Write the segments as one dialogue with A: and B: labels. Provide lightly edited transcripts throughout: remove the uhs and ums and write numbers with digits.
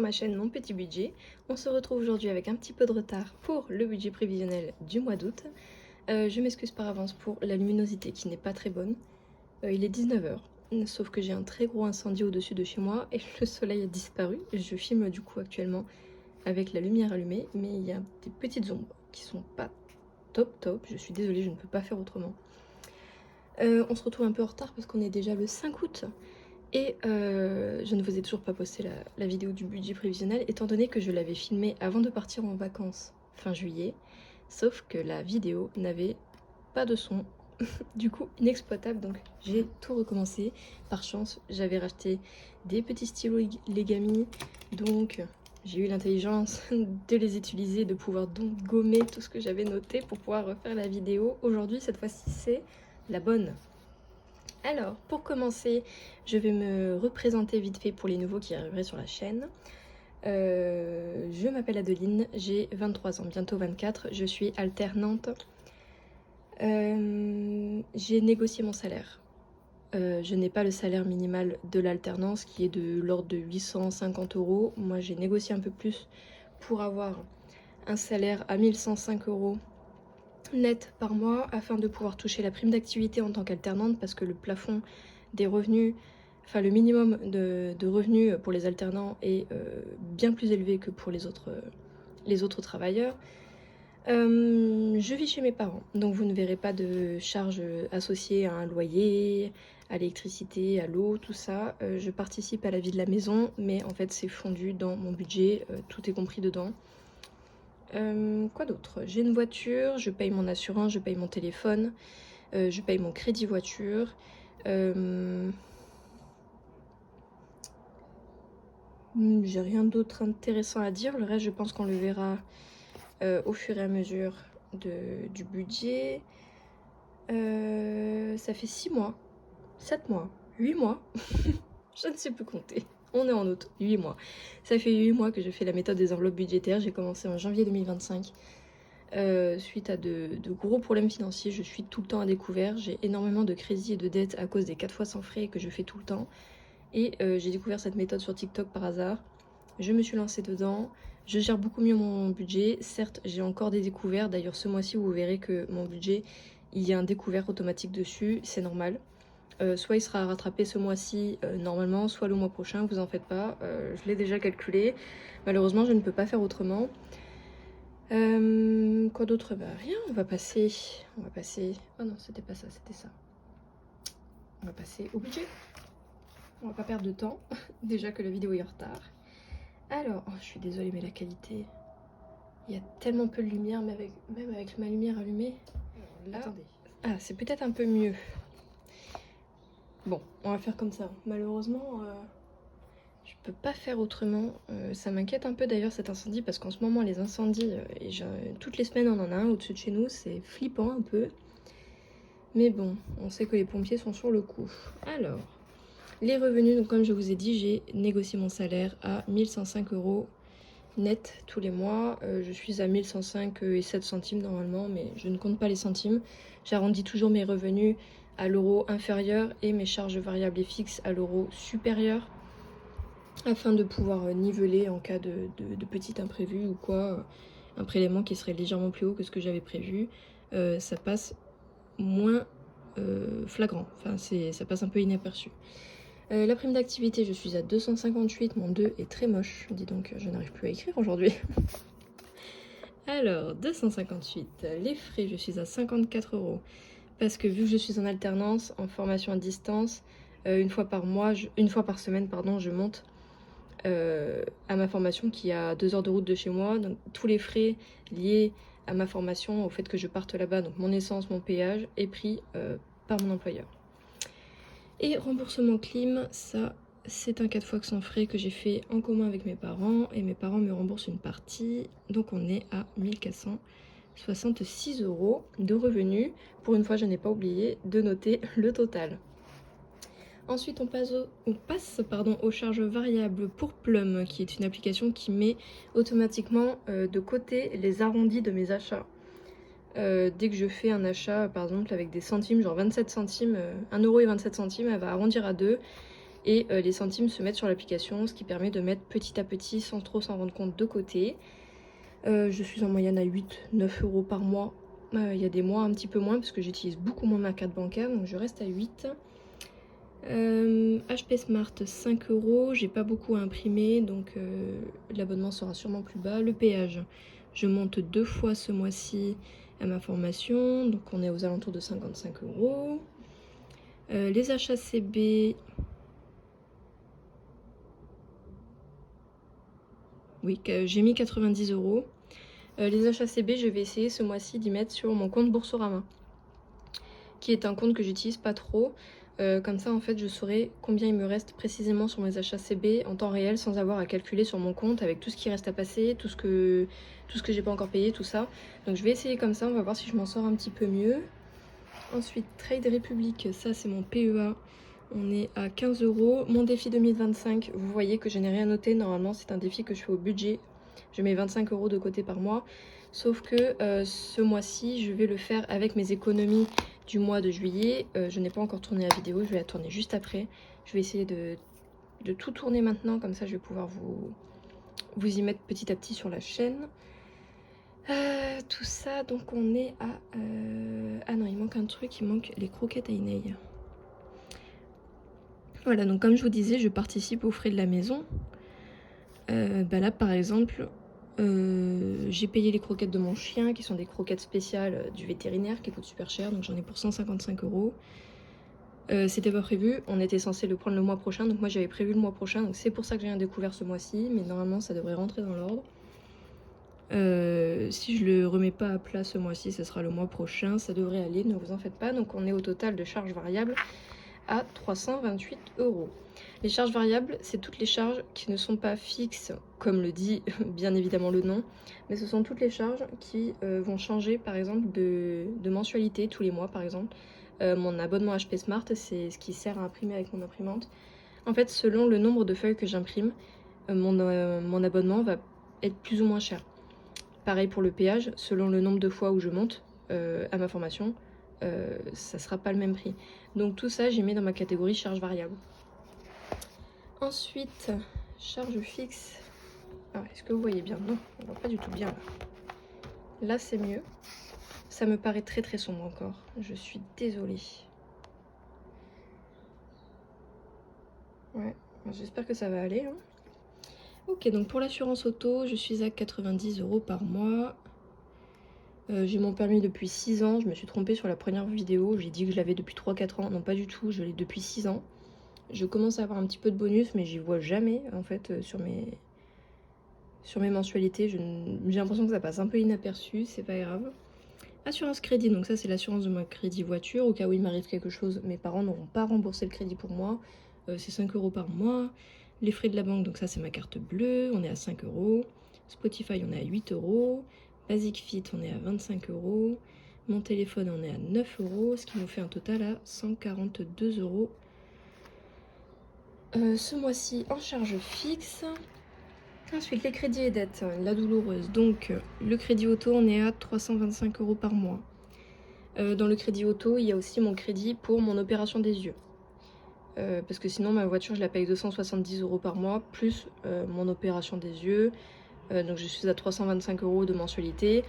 A: ma chaîne Mon Petit Budget. On se retrouve aujourd'hui avec un petit peu de retard pour le budget prévisionnel du mois d'août. Je m'excuse par avance pour la luminosité qui n'est pas très bonne. Il est 19 h, sauf que j'ai un très gros incendie au-dessus de chez moi et le soleil a disparu. Je filme du coup actuellement avec la lumière allumée, mais il y a des petites ombres qui sont pas top. Je suis désolée, je ne peux pas faire autrement. On se retrouve un peu en retard parce qu'on est déjà le 5 août. Et je ne vous ai toujours pas posté la vidéo du budget prévisionnel, étant donné que je l'avais filmée avant de partir en vacances fin juillet, sauf que la vidéo n'avait pas de son, du coup inexploitable, donc j'ai tout recommencé. Par chance, j'avais racheté des petits stylos Legami, donc j'ai eu l'intelligence de les utiliser, de pouvoir donc gommer tout ce que j'avais noté pour pouvoir refaire la vidéo. Aujourd'hui, cette fois-ci, c'est la bonne. Alors, pour commencer, je vais me représenter vite fait pour les nouveaux qui arriveraient sur la chaîne. Je m'appelle Adeline, j'ai 23 ans, bientôt 24, je suis alternante. J'ai négocié mon salaire. Je n'ai pas le salaire minimal de l'alternance qui est de l'ordre de 850 €. Moi, j'ai négocié un peu plus pour avoir un salaire à 1105 € net par mois afin de pouvoir toucher la prime d'activité en tant qu'alternante, parce que le plafond des revenus, enfin le minimum de revenus pour les alternants est bien plus élevé que pour les autres travailleurs. Je vis chez mes parents, donc vous ne verrez pas de charges associées à un loyer, à l'électricité, à l'eau, tout ça. Je participe à la vie de la maison, mais en fait c'est fondu dans mon budget, tout est compris dedans. Quoi d'autre? J'ai une voiture, je paye mon assurance, je paye mon téléphone, je paye mon crédit voiture. J'ai rien d'autre intéressant à dire. Le reste, je pense qu'on le verra au fur et à mesure du budget. Ça fait 6 mois, 7 mois, 8 mois. Je ne sais plus compter. On est en août, 8 mois. Ça fait 8 mois que je fais la méthode des enveloppes budgétaires. J'ai commencé en janvier 2025. Suite à de gros problèmes financiers, je suis tout le temps à découvert. J'ai énormément de crédits et de dettes à cause des 4 fois sans frais que je fais tout le temps. Et j'ai découvert cette méthode sur TikTok par hasard. Je me suis lancée dedans. Je gère beaucoup mieux mon budget. Certes, j'ai encore des découvertes. D'ailleurs, ce mois-ci, vous verrez que mon budget, il y a un découvert automatique dessus. C'est normal. Soit il sera rattrapé ce mois-ci normalement, soit le mois prochain, vous en faites pas. Je l'ai déjà calculé. Malheureusement, je ne peux pas faire autrement. Quoi d'autre? Bah rien, on va passer. Oh non, c'était pas ça, c'était ça. On va passer au budget. On va pas perdre de temps, déjà que la vidéo est en retard. Alors, oh, je suis désolée, mais la qualité... Il y a tellement peu de lumière, même avec ma lumière allumée. Attendez. Ah, c'est peut-être un peu mieux. Bon, on va faire comme ça. Malheureusement, je peux pas faire autrement. Ça m'inquiète un peu d'ailleurs cet incendie, parce qu'en ce moment les incendies, toutes les semaines on en a un au-dessus de chez nous, c'est flippant un peu. Mais bon, on sait que les pompiers sont sur le coup. Alors, les revenus, donc comme je vous ai dit, j'ai négocié mon salaire à 1105 € net tous les mois. Je suis à 1105 et 7 centimes normalement, mais je ne compte pas les centimes. J'arrondis toujours mes revenus à l'euro inférieur et mes charges variables et fixes à l'euro supérieur, afin de pouvoir niveler en cas de petit imprévu ou quoi, un prélèvement qui serait légèrement plus haut que ce que j'avais prévu, ça passe moins flagrant, enfin ça passe un peu inaperçu. La prime d'activité, je suis à 258, mon 2 est très moche, dis donc je n'arrive plus à écrire aujourd'hui. Alors, 258, les frais, je suis à 54 €, parce que vu que je suis en alternance, en formation à distance, une fois par semaine, pardon, je monte à ma formation qui est à 2 heures de route de chez moi. Donc tous les frais liés à ma formation, au fait que je parte là-bas, donc mon essence, mon péage, est pris par mon employeur. Et remboursement clim, ça c'est un 4 fois sans frais que j'ai fait en commun avec mes parents, et mes parents me remboursent une partie, donc on est à 1466 € de revenus. Pour une fois, je n'ai pas oublié de noter le total. Ensuite, on passe aux charges variables pour Plum, qui est une application qui met automatiquement de côté les arrondis de mes achats. Dès que je fais un achat, par exemple, avec des centimes, genre 27 centimes, 1 € et 27 centimes, elle va arrondir à 2. et les centimes se mettent sur l'application, ce qui permet de mettre petit à petit sans trop s'en rendre compte de côté. Je suis en moyenne à 8-9 euros par mois. Il y a des mois un petit peu moins parce que j'utilise beaucoup moins ma carte bancaire, donc je reste à 8. HP Smart 5 euros, j'ai pas beaucoup à imprimer donc l'abonnement sera sûrement plus bas. Le péage, je monte 2 fois ce mois-ci à ma formation, donc on est aux alentours de 55 euros. Les achats CB, oui, j'ai mis 90 euros. Les achats CB, je vais essayer ce mois-ci d'y mettre sur mon compte Boursorama, qui est un compte que j'utilise pas trop. Comme ça, en fait, je saurai combien il me reste précisément sur mes achats CB en temps réel sans avoir à calculer sur mon compte avec tout ce qui reste à passer, tout ce que j'ai pas encore payé, tout ça. Donc je vais essayer comme ça, on va voir si je m'en sors un petit peu mieux. Ensuite, Trade Republic, ça c'est mon PEA. On est à 15 euros. Mon défi 2025, vous voyez que je n'ai rien noté. Normalement, c'est un défi que je fais au budget. Je mets 25 euros de côté par mois. Sauf que ce mois-ci, je vais le faire avec mes économies du mois de juillet. Je n'ai pas encore tourné la vidéo, je vais la tourner juste après. Je vais essayer de tout tourner maintenant, comme ça je vais pouvoir vous y mettre petit à petit sur la chaîne. Tout ça, donc on est à... Ah non, il manque un truc, il manque les croquettes à Ineille. Voilà, donc comme je vous disais, je participe aux frais de la maison. Là, par exemple, j'ai payé les croquettes de mon chien, qui sont des croquettes spéciales du vétérinaire, qui coûtent super cher, donc j'en ai pour 155 euros. C'était pas prévu, on était censé le prendre le mois prochain, donc moi j'avais prévu le mois prochain, donc c'est pour ça que j'ai rien découvert ce mois-ci, mais normalement ça devrait rentrer dans l'ordre. Si je le remets pas à plat ce mois-ci, ce sera le mois prochain, ça devrait aller, ne vous en faites pas. Donc on est au total de charges variables à 328 euros. Les charges variables, c'est toutes les charges qui ne sont pas fixes, comme le dit bien évidemment le nom, mais ce sont toutes les charges qui vont changer, par exemple, de mensualité tous les mois, par exemple. Mon abonnement HP Smart, c'est ce qui sert à imprimer avec mon imprimante. En fait, selon le nombre de feuilles que j'imprime, mon abonnement va être plus ou moins cher. Pareil pour le péage, selon le nombre de fois où je monte à ma formation, ça sera pas le même prix. Donc tout ça, j'ai mis dans ma catégorie charge variable. Ensuite, charge fixe. Ah, est-ce que vous voyez bien? Non, on voit pas du tout bien là. Là, c'est mieux. Ça me paraît très très sombre encore. Je suis désolée. Ouais, j'espère que ça va aller. Hein. Ok, donc pour l'assurance auto, je suis à 90 euros par mois. J'ai mon permis depuis 6 ans. Je me suis trompée sur la première vidéo. J'ai dit que je l'avais depuis 3-4 ans. Non, pas du tout. Je l'ai depuis 6 ans. Je commence à avoir un petit peu de bonus, mais j'y vois jamais en fait sur mes mensualités. J'ai l'impression que ça passe un peu inaperçu. C'est pas grave. Assurance crédit, donc ça c'est l'assurance de mon crédit voiture. Au cas où il m'arrive quelque chose, mes parents n'auront pas remboursé le crédit pour moi. C'est 5 euros par mois. Les frais de la banque, donc ça c'est ma carte bleue, on est à 5 euros. Spotify, on est à 8 euros. Basic Fit, on est à 25 euros. Mon téléphone, on est à 9 euros, ce qui nous fait un total à 142 euros. Ce mois-ci en charge fixe. Ensuite, les crédits et dettes, la douloureuse. Donc, le crédit auto, on est à 325 euros par mois. Dans le crédit auto, il y a aussi mon crédit pour mon opération des yeux. Parce que sinon, ma voiture, je la paye 270 euros par mois, plus mon opération des yeux. Donc, je suis à 325 euros de mensualité.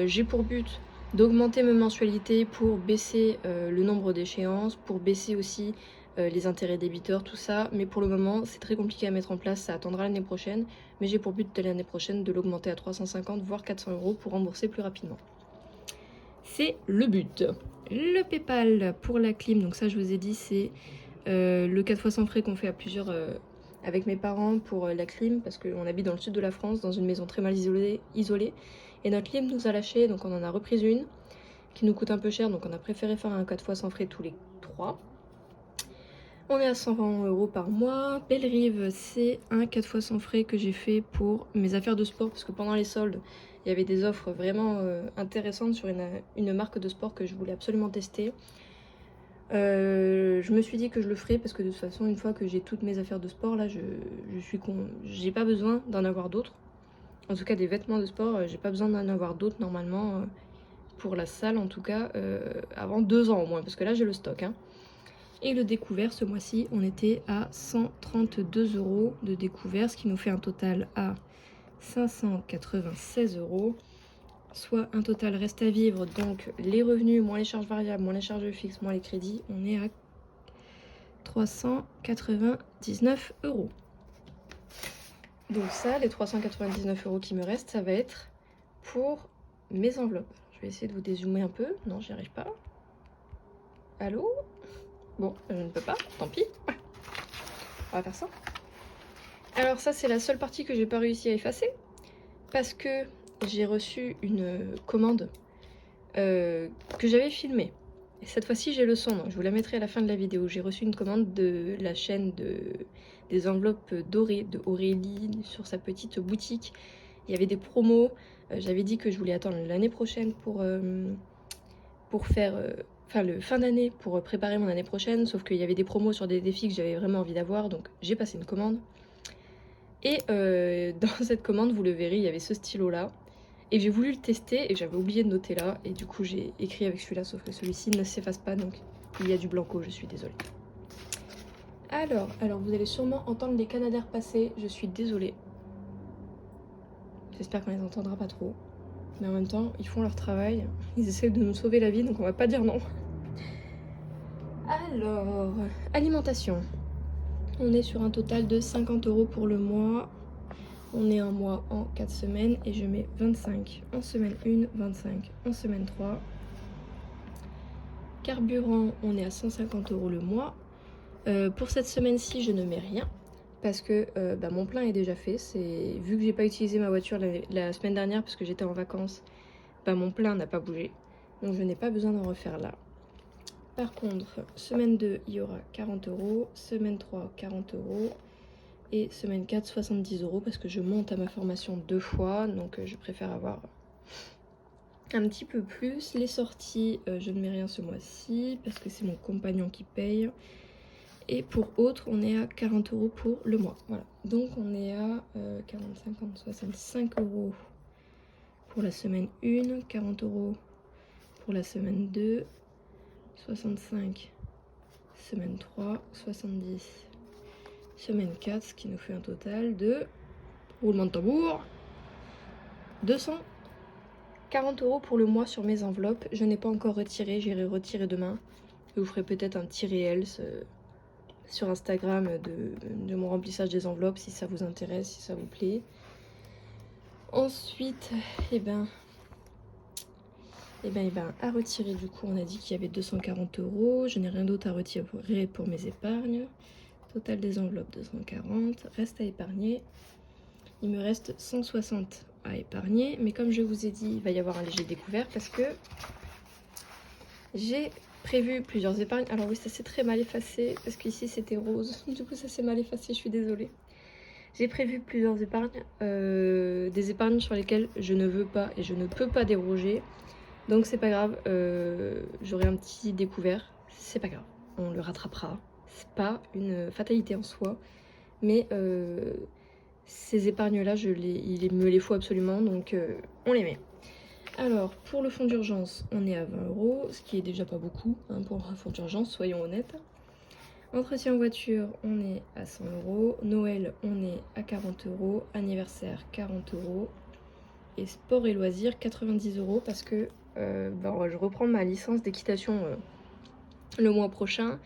A: J'ai pour but d'augmenter mes mensualités pour baisser le nombre d'échéances, pour baisser aussi les intérêts débiteurs, tout ça. Mais pour le moment, c'est très compliqué à mettre en place, ça attendra l'année prochaine. Mais j'ai pour but de l'année prochaine de l'augmenter à 350 voire 400 euros pour rembourser plus rapidement. C'est le but. Le PayPal pour la clim, donc ça je vous ai dit, c'est le 4 fois sans frais qu'on fait à plusieurs avec mes parents pour la clim, parce qu'on habite dans le sud de la France, dans une maison très mal isolée. Et notre clim nous a lâché, donc on en a repris une qui nous coûte un peu cher, donc on a préféré faire un 4 fois sans frais tous les 3. On est à 120 euros par mois. Bellerive, c'est un 4 fois sans frais que j'ai fait pour mes affaires de sport, parce que pendant les soldes, il y avait des offres vraiment intéressantes sur une marque de sport que je voulais absolument tester. Je me suis dit que je le ferais parce que de toute façon, une fois que j'ai toutes mes affaires de sport, là, j'ai pas besoin d'en avoir d'autres. En tout cas, des vêtements de sport, j'ai pas besoin d'en avoir d'autres normalement pour la salle, en tout cas, avant 2 ans au moins, parce que là, j'ai le stock. Hein. Et le découvert, ce mois-ci, on était à 132 € de découvert, ce qui nous fait un total à 596 €, soit un total reste à vivre, donc les revenus, moins les charges variables, moins les charges fixes, moins les crédits, on est à 399 €. Donc ça, les 399 € qui me restent, ça va être pour mes enveloppes. Je vais essayer de vous dézoomer un peu. Non, j'y arrive pas. Allô? Bon, je ne peux pas, tant pis. On va faire ça. Alors ça, c'est la seule partie que j'ai pas réussi à effacer, parce que j'ai reçu une commande que j'avais filmée. Et cette fois-ci, j'ai le son, donc je vous la mettrai à la fin de la vidéo. J'ai reçu une commande de la chaîne des enveloppes dorées de Aurélie sur sa petite boutique. Il y avait des promos. J'avais dit que je voulais attendre l'année prochaine pour faire... Enfin, le fin d'année pour préparer mon année prochaine, sauf qu'il y avait des promos sur des défis que j'avais vraiment envie d'avoir, donc j'ai passé une commande. Et dans cette commande, vous le verrez, il y avait ce stylo-là. Et j'ai voulu le tester et j'avais oublié de noter là. Et du coup, j'ai écrit avec celui-là, sauf que celui-ci ne s'efface pas, donc il y a du blanco, je suis désolée. Alors, vous allez sûrement entendre les canadaires passer, je suis désolée. J'espère qu'on les entendra pas trop. Mais en même temps, ils font leur travail. Ils essaient de nous sauver la vie, donc on va pas dire non. Alors, alimentation. On est sur un total de 50 € pour le mois. On est un mois en 4 semaines et je mets 25 en semaine 1, 25 en semaine 3. Carburant, on est à 150 € le mois. Pour cette semaine-ci, je ne mets rien parce que mon plein est déjà fait. Vu que j'ai pas utilisé ma voiture la semaine dernière parce que j'étais en vacances, mon plein n'a pas bougé. Donc je n'ai pas besoin d'en refaire là. Par contre, semaine 2, il y aura 40 €, semaine 3, 40 €. Et semaine 4, 70 € parce que je monte à ma formation 2 fois, donc je préfère avoir un petit peu plus. Les sorties, je ne mets rien ce mois-ci parce que c'est mon compagnon qui paye. Et pour autres, on est à 40 € pour le mois. Voilà, donc on est à 40, 50, 65 € pour la semaine 1, 40 € pour la semaine 2, 65 semaine 3, 70 semaine 4, ce qui nous fait un total de, roulement de tambour, 240 € pour le mois sur mes enveloppes. Je n'ai pas encore retiré, j'irai retirer demain. Je vous ferai peut-être un petit réel sur Instagram de mon remplissage des enveloppes si ça vous intéresse, si ça vous plaît. Ensuite, à retirer, du coup, on a dit qu'il y avait 240 €. Je n'ai rien d'autre à retirer pour mes épargnes. Total des enveloppes 240, reste à épargner. Il me reste 160 à épargner, mais comme je vous ai dit, il va y avoir un léger découvert parce que j'ai prévu plusieurs épargnes. Alors oui, ça s'est très mal effacé parce qu'ici c'était rose, du coup ça s'est mal effacé, je suis désolée. J'ai prévu plusieurs épargnes, des épargnes sur lesquelles je ne veux pas et je ne peux pas déroger. Donc c'est pas grave, j'aurai un petit découvert, c'est pas grave, on le rattrapera. C'est pas une fatalité en soi, mais ces épargnes-là, il me les faut absolument, donc on les met. Alors, pour le fonds d'urgence, on est à 20 €, ce qui est déjà pas beaucoup pour un fonds d'urgence, soyons honnêtes. Entretien voiture, on est à 100 €. Noël, on est à 40 €. Anniversaire, 40 €. Et sport et loisirs, 90 € parce que je reprends ma licence d'équitation le mois prochain.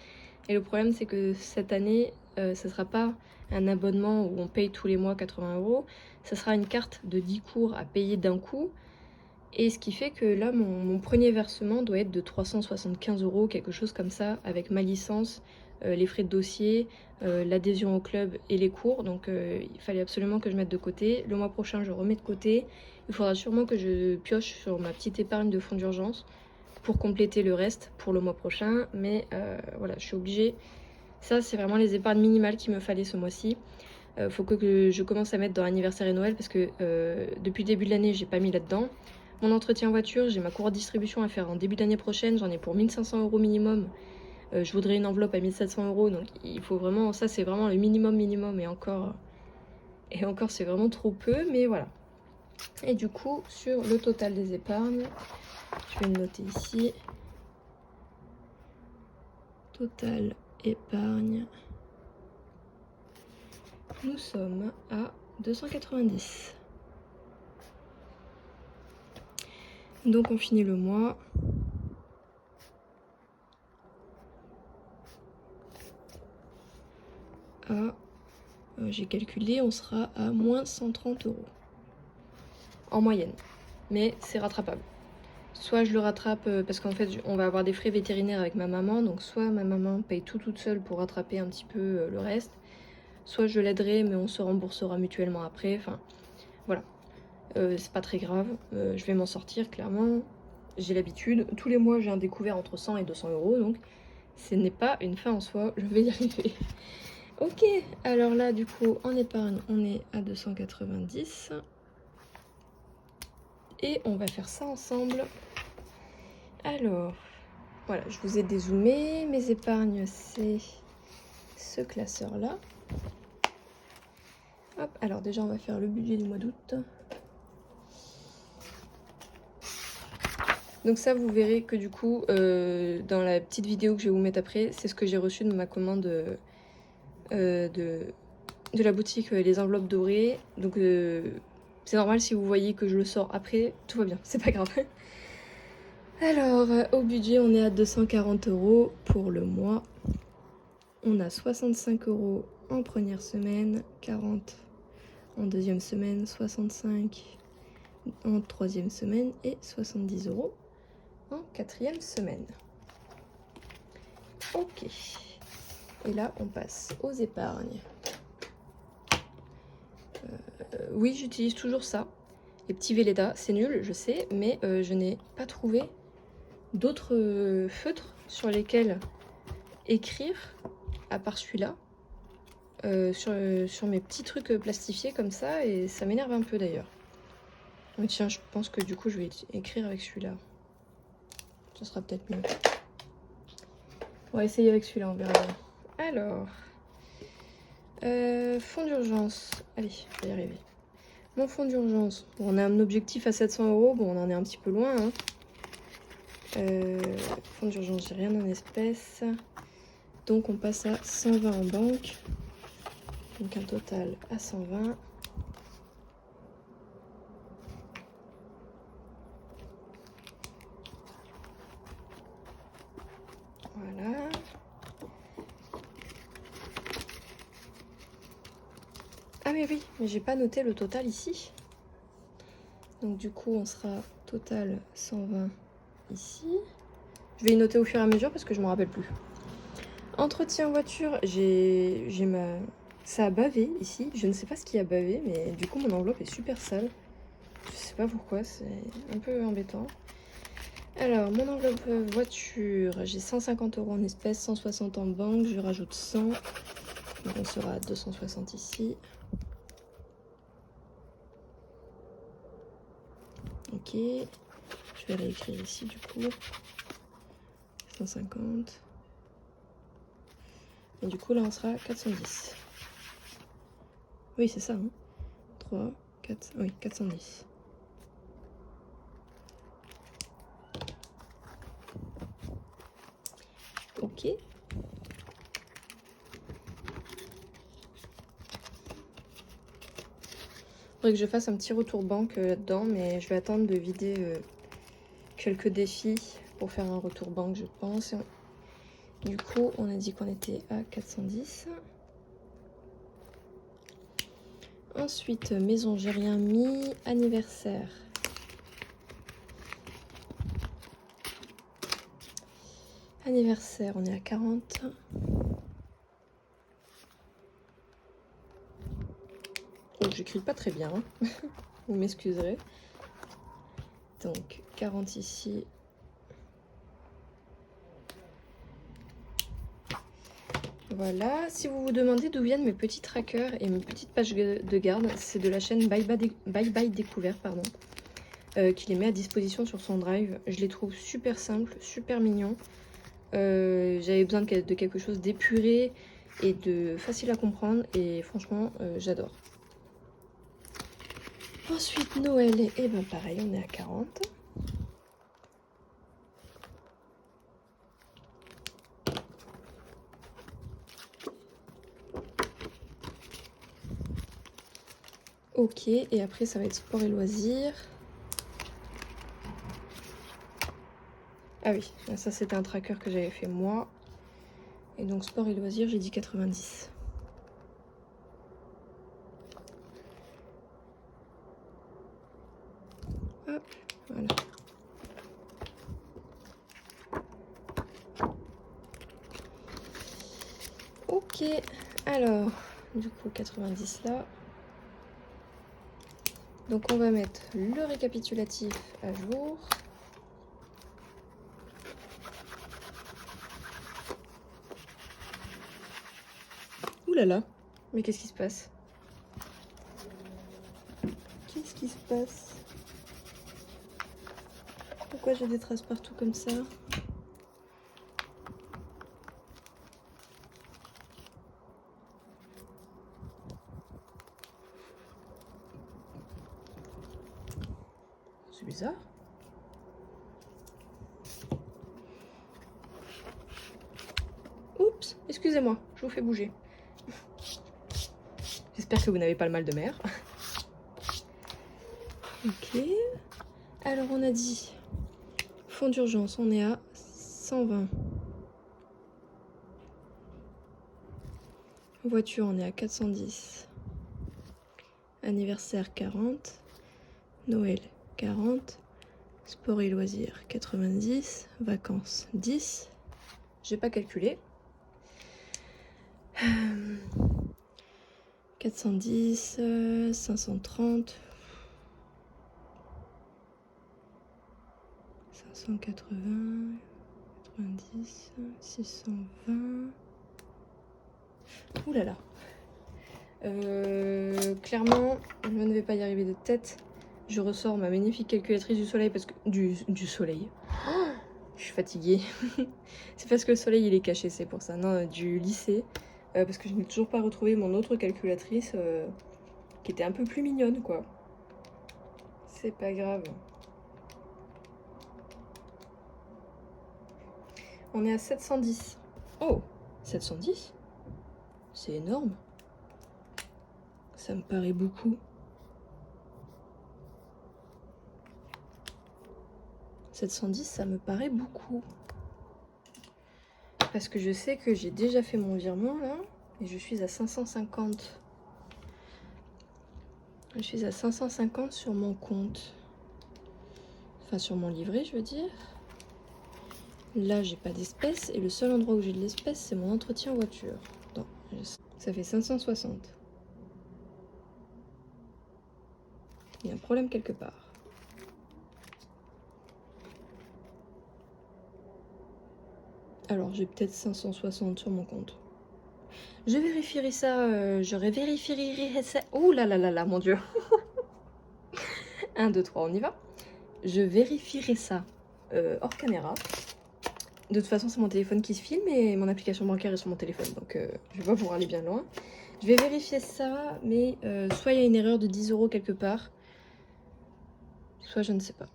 A: Et le problème, c'est que cette année, ce ne sera pas un abonnement où on paye tous les mois 80 €. Ce sera une carte de 10 cours à payer d'un coup. Et ce qui fait que là, mon premier versement doit être de 375 €, quelque chose comme ça, avec ma licence, les frais de dossier, l'adhésion au club et les cours. Donc il fallait absolument que je mette de côté. Le mois prochain, je remets de côté. Il faudra sûrement que je pioche sur ma petite épargne de fonds d'urgence pour compléter le reste pour le mois prochain. Mais voilà, je suis obligée. Ça, c'est vraiment les épargnes minimales qu'il me fallait ce mois-ci. Faut que je commence à mettre dans anniversaire et Noël parce que depuis le début de l'année, j'ai pas mis là-dedans. Mon entretien voiture, j'ai ma cour de distribution à faire en début d'année prochaine. J'en ai pour 1500 € minimum. Je voudrais une enveloppe à 1700 €. Donc il faut vraiment, ça c'est vraiment le minimum. Et encore c'est vraiment trop peu. Mais voilà. Et du coup, sur le total des épargnes, je vais le noter ici. Total épargne. Nous sommes à 290. Donc on finit le mois. J'ai calculé, on sera à moins 130 € en moyenne. Mais c'est rattrapable. Soit je le rattrape parce qu'en fait on va avoir des frais vétérinaires avec ma maman, donc soit ma maman paye tout toute seule pour rattraper un petit peu le reste, soit je l'aiderai mais on se remboursera mutuellement après, enfin voilà. C'est pas très grave, je vais m'en sortir clairement, j'ai l'habitude, tous les mois j'ai un découvert entre 100 et 200 €, donc ce n'est pas une fin en soi, je vais y arriver. Ok, alors là du coup en épargne on est à 290 et on va faire ça ensemble. Alors voilà, je vous ai dézoomé, mes épargnes c'est ce classeur là. Hop, alors déjà on va faire le budget du mois d'août. Donc ça vous verrez que du coup dans la petite vidéo que je vais vous mettre après, c'est ce que j'ai reçu de ma commande de la boutique les enveloppes dorées. Donc c'est normal si vous voyez que je le sors après, tout va bien, c'est pas grave. Alors au budget on est à 240 € pour le mois. On a 65 € en première semaine, 40 en deuxième semaine, 65 en troisième semaine et 70 € en quatrième semaine. Ok. Et là, on passe aux épargnes. Oui, j'utilise toujours ça. Les petits Velleda, c'est nul, je sais, mais je n'ai pas trouvé d'autres feutres sur lesquels écrire, à part celui-là, sur mes petits trucs plastifiés comme ça, et ça m'énerve un peu d'ailleurs. Donc tiens, je pense que du coup, je vais écrire avec celui-là. Ça sera peut-être mieux. On va essayer avec celui-là, on verra bien. Alors, fonds d'urgence. Allez, je vais y arriver. Mon fonds d'urgence. Bon, on a un objectif à 700 €. Bon, on en est un petit peu loin. Hein. Fonds d'urgence, j'ai rien en espèces. Donc, on passe à 120 en banque. Donc, un total à 120. Voilà. Ah mais oui, mais j'ai pas noté le total ici. Donc du coup on sera total 120 ici. Je vais y noter au fur et à mesure parce que je me rappelle plus. Entretien voiture, ça a bavé ici. Je ne sais pas ce qui a bavé, mais du coup mon enveloppe est super sale. Je sais pas pourquoi, c'est un peu embêtant. Alors mon enveloppe voiture, j'ai 150 € en espèces, 160 en banque, je rajoute 100. Donc on sera à 260 ici. Ok, je vais réécrire ici du coup. 150. Et du coup là on sera à 410. Oui c'est ça, hein. 3, 4, oui 410. Ok. Faudrait que je fasse un petit retour banque là-dedans, mais je vais attendre de vider quelques défis pour faire un retour banque, je pense. Du coup, on a dit qu'on était à 410. Ensuite, maison, j'ai rien mis. Anniversaire. Anniversaire, on est à 40. Oh, j'écris pas très bien, hein. Vous m'excuserez. Donc, 40 ici. Voilà, si vous vous demandez d'où viennent mes petits trackers et mes petites pages de garde, c'est de la chaîne Bye Bye Découvert, pardon, qui les met à disposition sur son drive. Je les trouve super simples, super mignons. J'avais besoin de quelque chose d'épuré et de facile à comprendre et franchement, j'adore. Ensuite, Noël, et ben pareil, on est à 40. Ok, et après ça va être sport et loisirs. Ah oui, ça c'était un tracker que j'avais fait moi. Et donc sport et loisirs, j'ai dit 90. Hop, voilà. Ok, alors, du coup 90 là. Donc on va mettre le récapitulatif à jour. Ouh là là, mais qu'est-ce qui se passe? Qu'est-ce qui se passe? Pourquoi j'ai des traces partout comme ça? C'est bizarre. Oups, excusez-moi, je vous fais bouger. J'espère que vous n'avez pas le mal de mer. Ok. Alors on a dit fonds d'urgence, on est à 120. Voiture, on est à 410. Anniversaire 40. Noël 40. Sport et loisirs 90. Vacances 10. J'ai pas calculé. 410, 530, 580, 90, 620. Ouh là là. Clairement, je ne vais pas y arriver de tête. Je ressors ma magnifique calculatrice du soleil parce que du soleil. Oh, je suis fatiguée. C'est parce que le soleil il est caché, c'est pour ça. Non, du lycée. Parce que je n'ai toujours pas retrouvé mon autre calculatrice qui était un peu plus mignonne, quoi. C'est pas grave. On est à 710. Oh, 710? C'est énorme. Ça me paraît beaucoup. 710, ça me paraît beaucoup. Parce que je sais que j'ai déjà fait mon virement, là. Et je suis à 550. Je suis à 550 sur mon compte. Enfin, sur mon livret, je veux dire. Là, j'ai pas d'espèces. Et le seul endroit où j'ai de l'espèce, c'est mon entretien voiture. Non, ça fait 560. Il y a un problème quelque part. Alors, j'ai peut-être 560 sur mon compte. Je vérifierai ça, je vérifierai ça. Oh là là là là, mon Dieu. 1, 2, 3, on y va. Je vérifierai ça hors caméra. De toute façon, c'est mon téléphone qui se filme et mon application bancaire est sur mon téléphone. Donc, je vais pas pouvoir aller bien loin. Je vais vérifier ça, mais soit il y a une erreur de 10 € quelque part, soit je ne sais pas.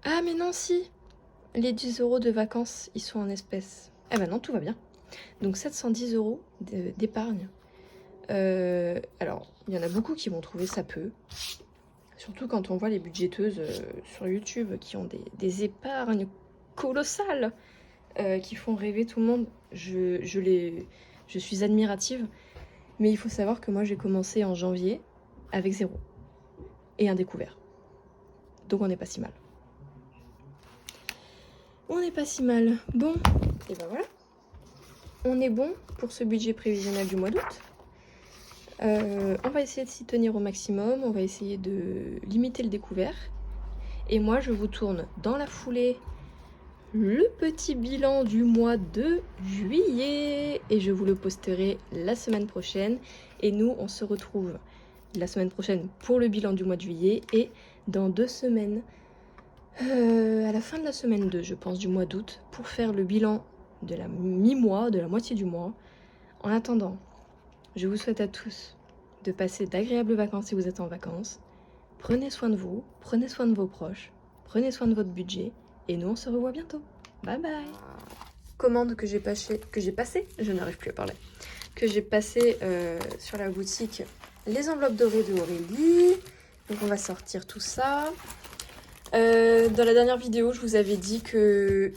A: Ah, mais non, si. Les 10 € de vacances, ils sont en espèces. Eh ben non, tout va bien. Donc 710 € d'épargne. Alors, il y en a beaucoup qui vont trouver ça peu. Surtout quand on voit les budgéteuses sur YouTube qui ont des épargnes colossales qui font rêver tout le monde. Je suis admirative. Mais il faut savoir que moi, j'ai commencé en janvier avec 0 et un découvert. Donc on n'est pas si mal. On n'est pas si mal. Bon, et ben voilà. On est bon pour ce budget prévisionnel du mois d'août. On va essayer de s'y tenir au maximum. On va essayer de limiter le découvert. Et moi, je vous tourne dans la foulée le petit bilan du mois de juillet. Et je vous le posterai la semaine prochaine. Et nous, on se retrouve la semaine prochaine pour le bilan du mois de juillet. Et dans 2 semaines, à la fin de la semaine 2, je pense, du mois d'août, pour faire le bilan de la mi-mois, de la moitié du mois. En attendant, je vous souhaite à tous de passer d'agréables vacances si vous êtes en vacances. Prenez soin de vous, prenez soin de vos proches, prenez soin de votre budget et nous on se revoit bientôt. Bye bye. Commande que j'ai passée, je n'arrive plus à parler, que j'ai passée sur la boutique les enveloppes dorées de Aurélie. Donc on va sortir tout ça. Dans la dernière vidéo, je vous avais dit que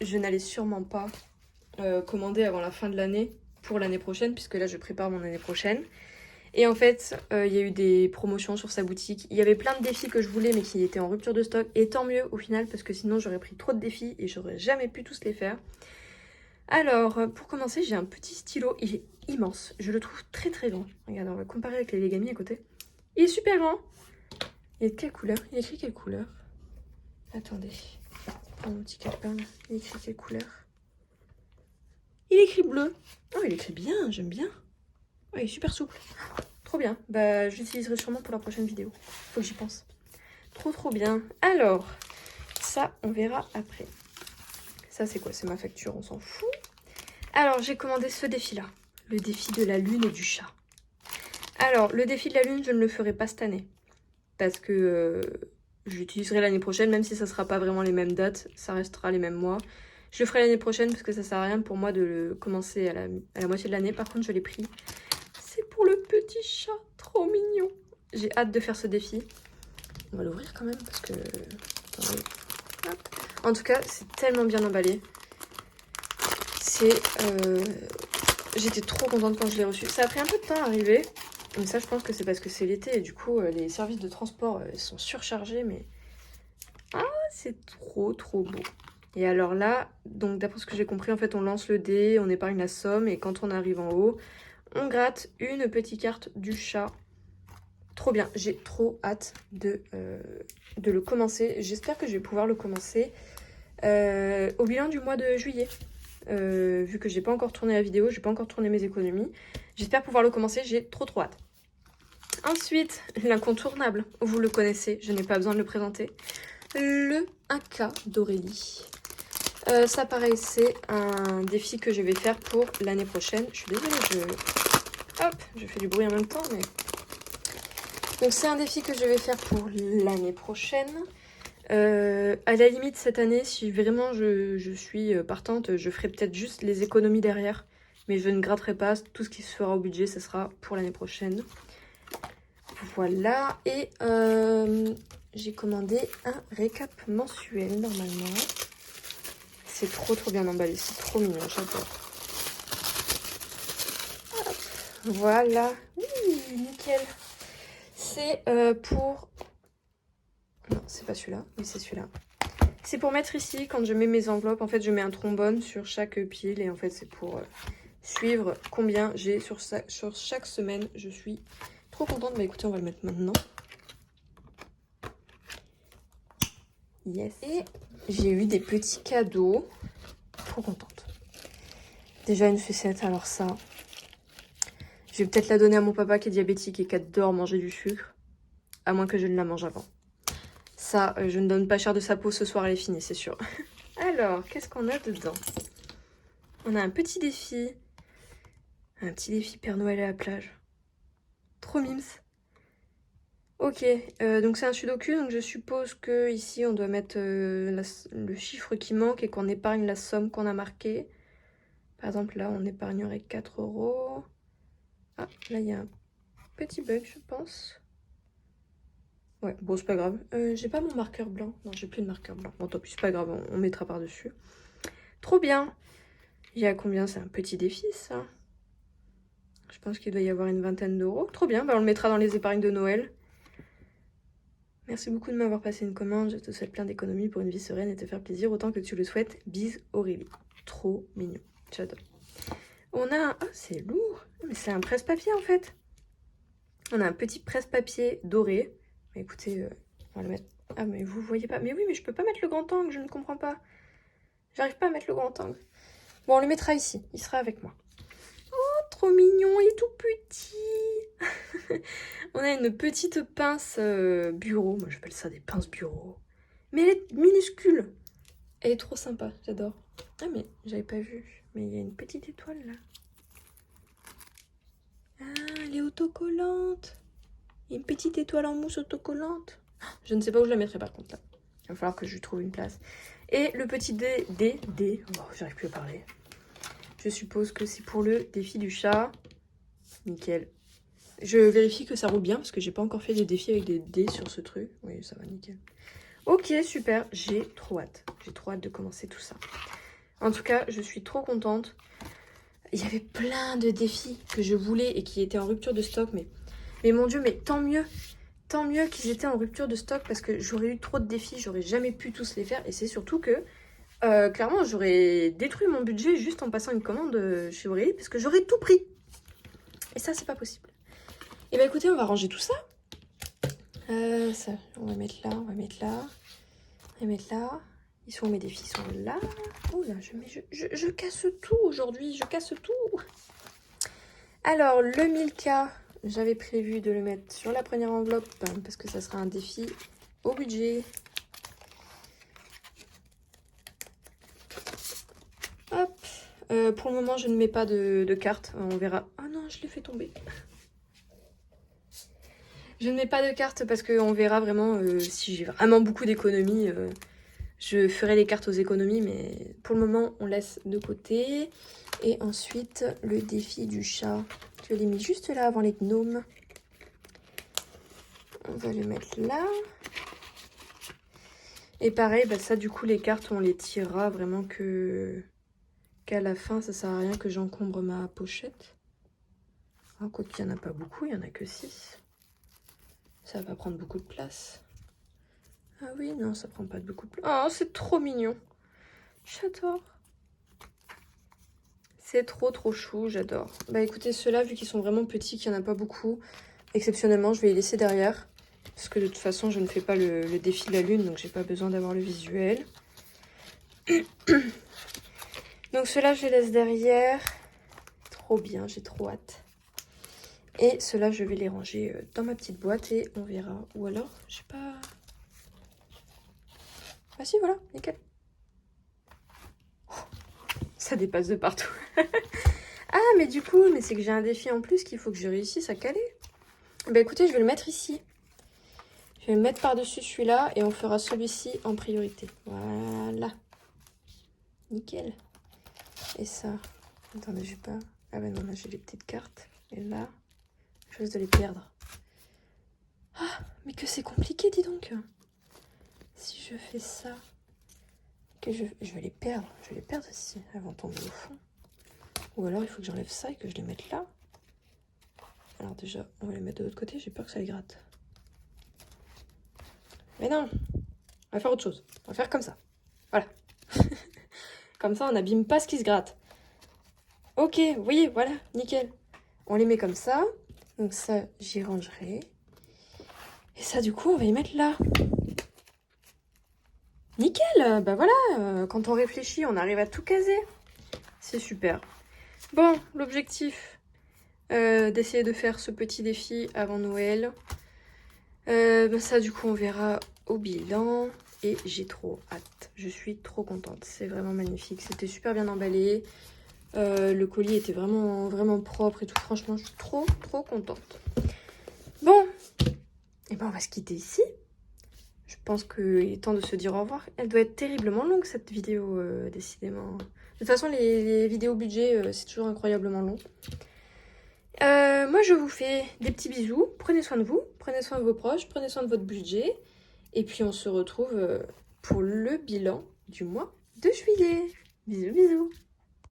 A: je n'allais sûrement pas commander avant la fin de l'année pour l'année prochaine, puisque là je prépare mon année prochaine. Et en fait, il y a eu des promotions sur sa boutique. Il y avait plein de défis que je voulais mais qui étaient en rupture de stock. Et tant mieux au final, parce que sinon j'aurais pris trop de défis et j'aurais jamais pu tous les faire. Alors, pour commencer, j'ai un petit stylo. Il est immense. Je le trouve très très grand. Regardez, on va comparer avec les Legami à côté. Il est super grand. Il est de quelle couleur? Il écrit quelle couleur? Attendez. Prends mon petit calepin là. Il écrit quelle couleur? Il écrit bleu. Oh, il écrit bien, j'aime bien. Oh, il est super souple. Trop bien. Bah, je l'utiliserai sûrement pour la prochaine vidéo. Faut que j'y pense. Trop bien. Alors, ça, on verra après. Ça, c'est quoi? C'est ma facture, on s'en fout. Alors, j'ai commandé ce défi-là. Le défi de la lune et du chat. Alors, le défi de la lune, je ne le ferai pas cette année. Parce que je l'utiliserai l'année prochaine, même si ça ne sera pas vraiment les mêmes dates. Ça restera les mêmes mois. Je le ferai l'année prochaine parce que ça sert à rien pour moi de le commencer à la moitié de l'année. Par contre, je l'ai pris. C'est pour le petit chat. Trop mignon. J'ai hâte de faire ce défi. On va l'ouvrir quand même parce que... Attendez. Hop. En tout cas, c'est tellement bien emballé. C'est... J'étais trop contente quand je l'ai reçu. Ça a pris un peu de temps à arriver. Mais ça, je pense que c'est parce que c'est l'été. Et du coup, les services de transport sont surchargés. Mais... Ah, c'est trop beau. Et alors là, donc d'après ce que j'ai compris, en fait, on lance le dé, on épargne la somme. Et quand on arrive en haut, on gratte une petite carte du chat. Trop bien. J'ai trop hâte de le commencer. J'espère que je vais pouvoir le commencer au bilan du mois de juillet. Vu que j'ai pas encore tourné la vidéo, j'ai pas encore tourné mes économies. J'espère pouvoir le commencer, j'ai trop hâte. Ensuite, l'incontournable, vous le connaissez, je n'ai pas besoin de le présenter. Le 1K d'Aurélie. Ça pareil, c'est un défi que je vais faire pour l'année prochaine. Je suis désolée, je fais du bruit en même temps, mais... Donc c'est un défi que je vais faire pour l'année prochaine. À la limite, cette année, si vraiment je suis partante, je ferai peut-être juste les économies derrière. Mais je ne gratterai pas. Tout ce qui se fera au budget, ce sera pour l'année prochaine. Voilà. Et j'ai commandé un récap mensuel, normalement. C'est trop bien emballé. C'est trop mignon, j'adore. Voilà. Oui, nickel. C'est pour... Non, c'est pas celui-là. Oui, c'est celui-là. C'est pour mettre ici, quand je mets mes enveloppes, en fait, je mets un trombone sur chaque pile. Et en fait, c'est pour suivre combien j'ai sur chaque semaine. Je suis trop contente. Bah écoutez, on va le mettre maintenant. Yes. Et j'ai eu des petits cadeaux. Trop contente. Déjà une sucette, alors ça... Je vais peut-être la donner à mon papa qui est diabétique et qui adore manger du sucre. À moins que je ne la mange avant. Ça, je ne donne pas cher de sa peau, ce soir elle est finie, c'est sûr. Alors, qu'est-ce qu'on a dedans? On a un petit défi. Un petit défi Père Noël à la plage. Trop mimes. Ok, donc c'est un sudoku, donc je suppose que ici on doit mettre le chiffre qui manque et qu'on épargne la somme qu'on a marquée. Par exemple, là, on épargnerait 4 €. Ah, là, il y a un petit bug, je pense. Ouais, bon, c'est pas grave. J'ai pas mon marqueur blanc. Non, j'ai plus de marqueur blanc. Bon, tant pis, c'est pas grave, on mettra par-dessus. Trop bien. Il y a combien? C'est un petit défi, ça. Je pense qu'il doit y avoir une vingtaine d'euros. Trop bien, bah, on le mettra dans les épargnes de Noël. Merci beaucoup de m'avoir passé une commande. Je te souhaite plein d'économies pour une vie sereine et te faire plaisir autant que tu le souhaites. Bise Aurélie. Trop mignon. J'adore. On a un... Oh, c'est lourd. Mais c'est un presse-papier, en fait. On a un petit presse-papier doré. Bah, écoutez, on va le mettre... Ah, mais vous voyez pas. Mais oui, mais je peux pas mettre le grand angle, je ne comprends pas. J'arrive pas à mettre le grand angle. Bon, on le mettra ici. Il sera avec moi. Oh, trop mignon. Il est tout petit. On a une petite pince bureau. Moi, j'appelle ça des pinces bureau. Mais elle est minuscule. Elle est trop sympa. J'adore. Ah, mais j'avais pas vu. Mais il y a une petite étoile, là. Ah, elle est autocollante. Il y a une petite étoile en mousse autocollante. Je ne sais pas où je la mettrai par contre là. Il va falloir que je lui trouve une place. Et le petit dé. Oh, j'arrive plus à parler. Je suppose que c'est pour le défi du chat. Nickel. Je vérifie que ça roule bien parce que j'ai pas encore fait des défis avec des dés sur ce truc. Oui, ça va nickel. Ok, super, j'ai trop hâte. J'ai trop hâte de commencer tout ça. En tout cas, je suis trop contente. Il y avait plein de défis que je voulais et qui étaient en rupture de stock. Mais mon Dieu, mais tant mieux. Tant mieux qu'ils étaient en rupture de stock parce que j'aurais eu trop de défis. J'aurais jamais pu tous les faire. Et c'est surtout que, clairement, j'aurais détruit mon budget juste en passant une commande chez Aurélie parce que j'aurais tout pris. Et ça, c'est pas possible. Et bah écoutez, on va ranger tout ça. Ça, on va mettre là, on va mettre là. On va mettre là. Ils sont mes défis, ils sont là. Oh là, je casse tout aujourd'hui, je casse tout. Alors, le 1000K, j'avais prévu de le mettre sur la première enveloppe parce que ça sera un défi au budget. Hop. Pour le moment, je ne mets pas de carte. On verra. Ah non, je l'ai fait tomber. Je ne mets pas de carte parce qu'on verra vraiment si j'ai vraiment beaucoup d'économies. Je ferai les cartes aux économies, mais pour le moment, on laisse de côté. Et ensuite, le défi du chat. Je l'ai mis juste là avant les gnomes. On va le mettre là. Et pareil, bah ça, du coup, les cartes, on les tirera vraiment qu'à la fin. Ça sert à rien que j'encombre ma pochette. Ah, quoi qu'il n'y en a pas beaucoup, il n'y en a que 6. Ça va prendre beaucoup de place. Ah oui, non, ça prend pas beaucoup de place. Oh, c'est trop mignon. J'adore. C'est trop chou, j'adore. Bah écoutez, ceux-là, vu qu'ils sont vraiment petits, qu'il n'y en a pas beaucoup, exceptionnellement, je vais les laisser derrière. Parce que de toute façon, je ne fais pas le défi de la lune, donc j'ai pas besoin d'avoir le visuel. Donc ceux-là, je les laisse derrière. Trop bien, j'ai trop hâte. Et ceux-là, je vais les ranger dans ma petite boîte et on verra. Ou alors, je sais pas... Ah si, voilà, nickel. Oh, ça dépasse de partout. Ah, mais du coup, c'est que j'ai un défi en plus qu'il faut que je réussisse à caler. Bah écoutez, je vais le mettre ici. Je vais le mettre par-dessus celui-là et on fera celui-ci en priorité. Voilà. Nickel. Et ça... Attendez, j'ai pas... Ah bah non, là j'ai les petites cartes. Et là, je risque de les perdre. Ah, mais que c'est compliqué, dis donc. Si je fais ça... que je vais les perdre. Je vais les perdre ici. Elles vont tomber au fond. Ou alors il faut que j'enlève ça et que je les mette là. Alors déjà, on va les mettre de l'autre côté. J'ai peur que ça les gratte. Mais non, on va faire autre chose. On va faire comme ça. Voilà. Comme ça, on n'abîme pas ce qui se gratte. Ok, vous voyez, voilà, nickel. On les met comme ça. Donc ça, j'y rangerai. Et ça, du coup, on va y mettre là. Nickel. Bah voilà, quand on réfléchit, on arrive à tout caser. C'est super. Bon, l'objectif, d'essayer de faire ce petit défi avant Noël. Bah ça, du coup, on verra au bilan. Et j'ai trop hâte. Je suis trop contente. C'est vraiment magnifique. C'était super bien emballé. Le colis était vraiment propre et tout. Franchement, je suis trop contente. Bon, et ben on va se quitter ici. Je pense qu'il est temps de se dire au revoir. Elle doit être terriblement longue cette vidéo, décidément. De toute façon, les vidéos budget, c'est toujours incroyablement long. Moi, je vous fais des petits bisous. Prenez soin de vous, prenez soin de vos proches, prenez soin de votre budget. Et puis, on se retrouve pour le bilan du mois de juillet. Bisous, bisous.